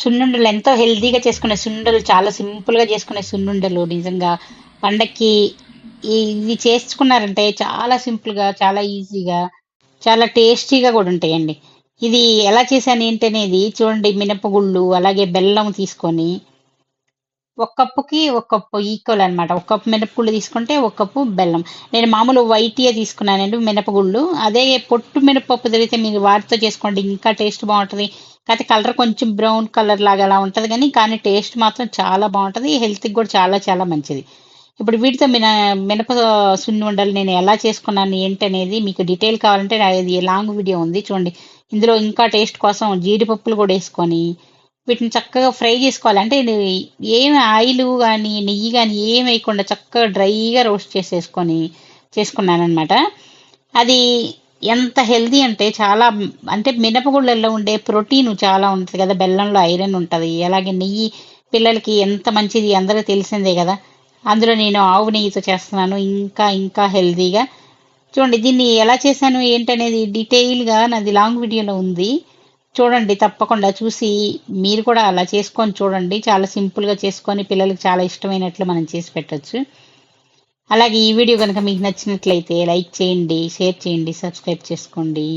సున్నుండలు ఎంతో హెల్తీగా చేసుకునే సున్నుండలు, చాలా సింపుల్గా చేసుకునే సున్నుండలు నిజంగా పండక్కి ఇవి చేసుకున్నారంటే చాలా సింపుల్గా, చాలా ఈజీగా, చాలా టేస్టీగా కూడా ఉంటాయండి. ఇది ఎలా చేశాను ఏంటి అనేది చూడండి. మినపగుళ్ళు అలాగే బెల్లం తీసుకొని ఒక కప్పుకి ఒక కప్పు ఈక్వల్ అనమాట. ఒక కప్పు మినపగుళ్ళు తీసుకుంటే ఒక కప్పు బెల్లం. నేను మామూలు వైట్‌యే తీసుకున్నానండి మినపగుళ్ళు. అదే పొట్టు మినపప్పు దొరికితే మీరు వాటితో చేసుకోండి ఇంకా టేస్ట్ బావుంటది. కాకపోతే కలర్ కొంచెం బ్రౌన్ కలర్ లాగా అలా ఉంటది గానీ, కానీ టేస్ట్ మాత్రం చాలా బావుంటది. హెల్త్‌కి కూడా చాలా చాలా మంచిది. ఇప్పుడు వీటితో మినప సున్నుండలు నేను ఎలా చేసుకున్నాను ఏంటనేది మీకు డీటెయిల్ కావాలంటే నాది లాంగ్ వీడియో ఉంది చూడండి. ఇందులో ఇంకా టేస్ట్ కోసం జీడిపప్పులు కూడా యేసుకొని వీటిని చక్కగా ఫ్రై చేసుకోవాలి. అంటే ఇది ఏమి ఆయిలు గానీ, నెయ్యి గానీ ఏమి వేయకుండా చక్కగా డ్రైగా రోస్ట్ చేసేసుకొని చేసుకున్నాననమాట. అది ఎంత హెల్తీ అంటే చాలా అంటే మినపగుళ్ళల్లో ఉండే ప్రోటీన్ చాలా ఉంటది కదా! బెల్లంలో ఐరన్ ఉంటది. అలాగే నెయ్యి పిల్లలకి ఎంత మంచిది అందరికి తెలిసిందే గదా! అందులో నేను ఆవు నెయ్యితో చేస్తున్నాను. ఇంకా ఇంకా హెల్తీగా. చూడండి దీన్ని ఎలా చేశాను ఏంటనేది డీటెయిల్‌గా నాది లాంగ్ వీడియోలో ఉంది. చూడండి తప్పకుండా చూసి మీరు కూడా అలా చేసుకొని చూడండి. చాలా సింపుల్‌గా చేసుకొని పిల్లలకి చాలా ఇష్టమైనట్లు మనం చేసి పెట్టొచ్చు. అలాగే ఈ వీడియో గనుక మీకు నచ్చినట్లయితే లైక్ చేయండి, షేర్ చేయండి, సబ్స్క్రైబ్ చేసుకోండి.